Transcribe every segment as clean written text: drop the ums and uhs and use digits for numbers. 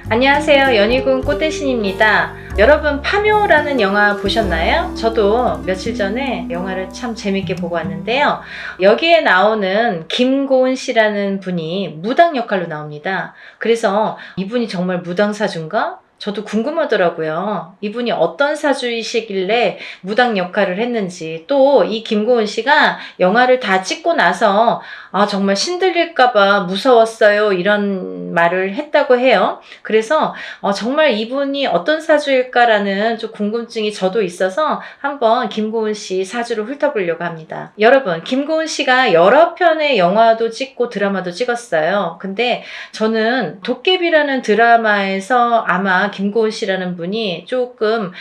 안녕하세요. 연희군 꽃대신입니다. 여러분 파묘라는 영화 보셨나요? 저도 며칠 전에 영화를 참 재밌게 보고 왔는데요. 여기에 나오는 김고은 씨라는 분이 무당 역할로 나옵니다. 그래서 이분이 정말 무당 사주인가? 저도 궁금하더라고요. 이분이 어떤 사주이시길래 무당 역할을 했는지, 또 이 김고은 씨가 영화를 다 찍고 나서 정말 신들릴까봐 무서웠어요, 이런 말을 했다고 해요. 그래서 정말 이분이 어떤 사주일까라는 좀 궁금증이 저도 있어서 한번 김고은 씨 사주를 훑어보려고 합니다. 여러분, 김고은 씨가 여러 편의 영화도 찍고 드라마도 찍었어요. 근데 저는 도깨비라는 드라마에서 아마 김고은 씨라는 분이 조금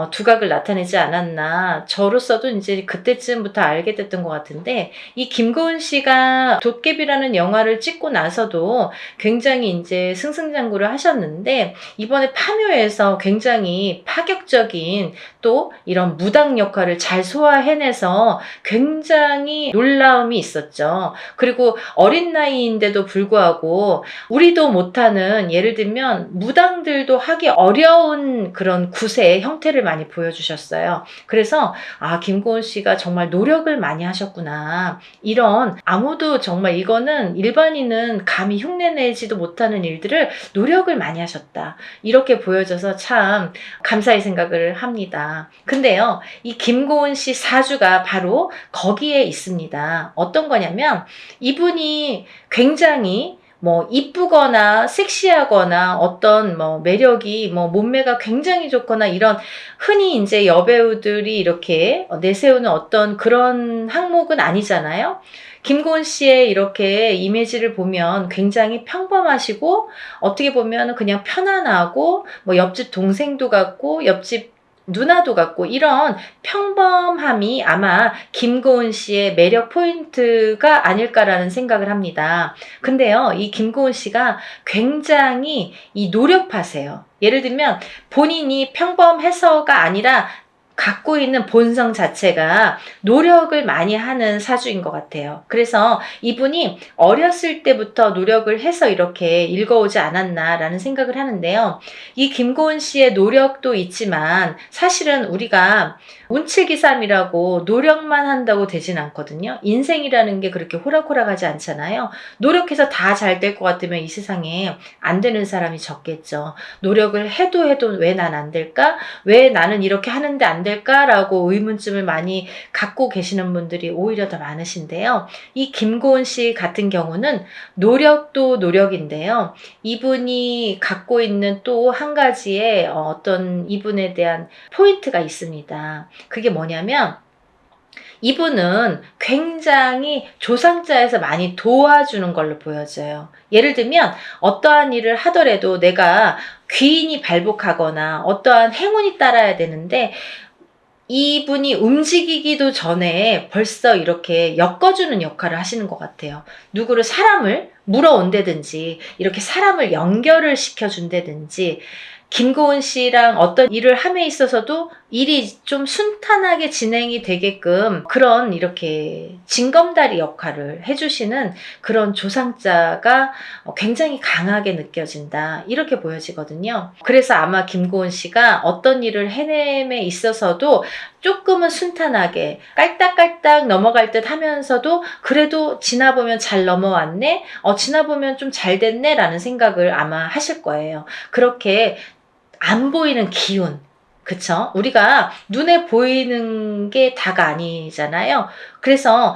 두각을 나타내지 않았나, 저로서도 이제 그때쯤부터 알게 됐던 것 같은데, 이 김고은 씨가 도깨비라는 영화를 찍고 나서도 굉장히 이제 승승장구를 하셨는데, 이번에 파묘에서 굉장히 파격적인 또 이런 무당 역할을 잘 소화해내서 굉장히 놀라움이 있었죠. 그리고 어린 나이인데도 불구하고 우리도 못하는, 예를 들면 무당들도 하기 어려운 그런 구세의 형태를 많이 보여주셨어요. 그래서 김고은 씨가 정말 노력을 많이 하셨구나, 이런, 아무도 정말 이거는 일반인은 감히 흉내내지도 못하는 일들을 노력을 많이 하셨다, 이렇게 보여져서 참 감사의 생각을 합니다. 근데요, 이 김고은 씨 사주가 바로 거기에 있습니다. 어떤 거냐면, 이분이 굉장히 이쁘거나 섹시하거나 어떤 매력이 몸매가 굉장히 좋거나, 이런 흔히 이제 여배우들이 이렇게 내세우는 어떤 그런 항목은 아니잖아요. 김고은 씨의 이렇게 이미지를 보면 굉장히 평범하시고, 어떻게 보면 그냥 편안하고, 옆집 동생도 같고 옆집 누나도 같고, 이런 평범함이 아마 김고은 씨의 매력 포인트가 아닐까라는 생각을 합니다. 근데요, 이 김고은 씨가 굉장히 이 노력파세요. 예를 들면 본인이 평범해서가 아니라 갖고 있는 본성 자체가 노력을 많이 하는 사주인 것 같아요. 그래서 이분이 어렸을 때부터 노력을 해서 이렇게 일궈오지 않았나라는 생각을 하는데요. 이 김고은 씨의 노력도 있지만 사실은 우리가 운칠기삼이라고 노력만 한다고 되진 않거든요. 인생이라는 게 그렇게 호락호락하지 않잖아요. 노력해서 다 잘 될 것 같으면 이 세상에 안 되는 사람이 적겠죠. 노력을 해도 왜 난 안 될까? 왜 나는 이렇게 하는데 안 될까라고 의문점을 많이 갖고 계시는 분들이 오히려 더 많으신데요. 이 김고은 씨 같은 경우는 노력도 노력인데요. 이분이 갖고 있는 또 한 가지의 어떤 이분에 대한 포인트가 있습니다. 그게 뭐냐면, 이분은 굉장히 조상자에서 많이 도와주는 걸로 보여져요. 예를 들면 어떠한 일을 하더라도 내가 귀인이 발복하거나 어떠한 행운이 따라야 되는데, 이분이 움직이기도 전에 벌써 이렇게 엮어주는 역할을 하시는 것 같아요. 누구를, 사람을 물어온다든지, 이렇게 사람을 연결을 시켜준다든지, 김고은 씨랑 어떤 일을 함에 있어서도 일이 좀 순탄하게 진행이 되게끔 그런 이렇게 징검다리 역할을 해주시는 그런 조상자가 굉장히 강하게 느껴진다, 이렇게 보여지거든요. 그래서 아마 김고은 씨가 어떤 일을 해냄에 있어서도 조금은 순탄하게 깔딱깔딱 넘어갈 듯 하면서도 그래도 지나보면 잘 넘어왔네, 지나보면 좀 잘 됐네 라는 생각을 아마 하실 거예요. 그렇게 안 보이는 기운, 그쵸? 우리가 눈에 보이는 게 다가 아니잖아요. 그래서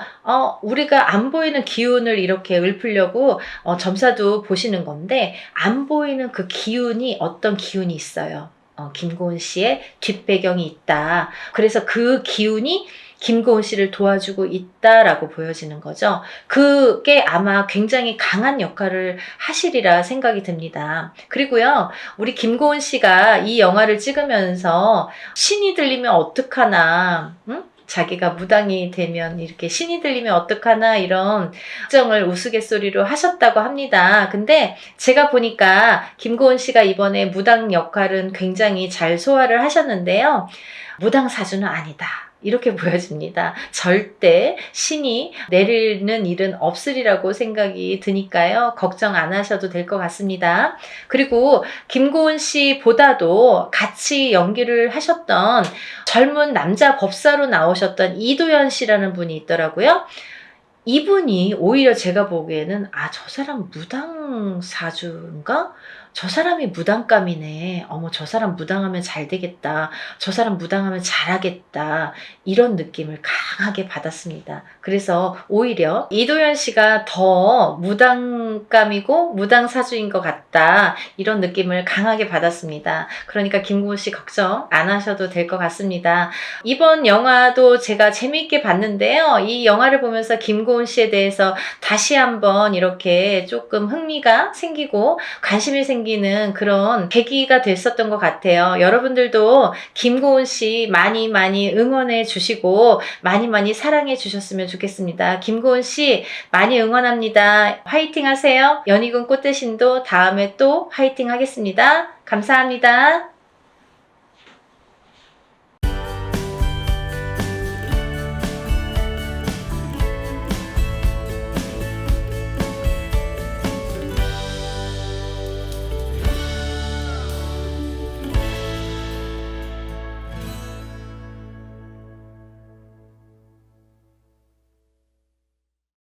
우리가 안 보이는 기운을 이렇게 읊으려고 점사도 보시는 건데, 안 보이는 그 기운이 어떤 기운이 있어요. 김고은 씨의 뒷배경이 있다. 그래서 그 기운이 김고은 씨를 도와주고 있다라고 보여지는 거죠. 그게 아마 굉장히 강한 역할을 하시리라 생각이 듭니다. 그리고요, 우리 김고은 씨가 이 영화를 찍으면서 신이 들리면 어떡하나, 응? 자기가 무당이 되면 이렇게 신이 들리면 어떡하나, 이런 걱정을 우스갯소리로 하셨다고 합니다. 근데 제가 보니까 김고은 씨가 이번에 무당 역할은 굉장히 잘 소화를 하셨는데요. 무당 사주는 아니다, 이렇게 보여집니다. 절대 신이 내리는 일은 없으리라고 생각이 드니까요. 걱정 안 하셔도 될 것 같습니다. 그리고 김고은 씨보다도 같이 연기를 하셨던 젊은 남자 법사로 나오셨던 이도현 씨라는 분이 있더라고요. 이분이 오히려 제가 보기에는 저 사람 무당사주인가? 저 사람이 무당감이네. 어머, 저 사람 무당하면 잘 되겠다. 저 사람 무당하면 잘하겠다. 이런 느낌을 강하게 받았습니다. 그래서 오히려 이도현 씨가 더 무당감이고 무당사주인 것 같다. 이런 느낌을 강하게 받았습니다. 그러니까 김고은 씨 걱정 안 하셔도 될 것 같습니다. 이번 영화도 제가 재미있게 봤는데요. 이 영화를 보면서 김고은 씨에 대해서 다시 한번 이렇게 조금 흥미가 생기고 관심이 생기는 그런 계기가 됐었던 것 같아요. 여러분들도 김고은 씨 많이 응원해 주시고 많이 사랑해 주셨으면 좋겠습니다. 김고은 씨 많이 응원합니다. 화이팅 하세요. 연희군 꽃대신도 다음에 또 화이팅 하겠습니다. 감사합니다.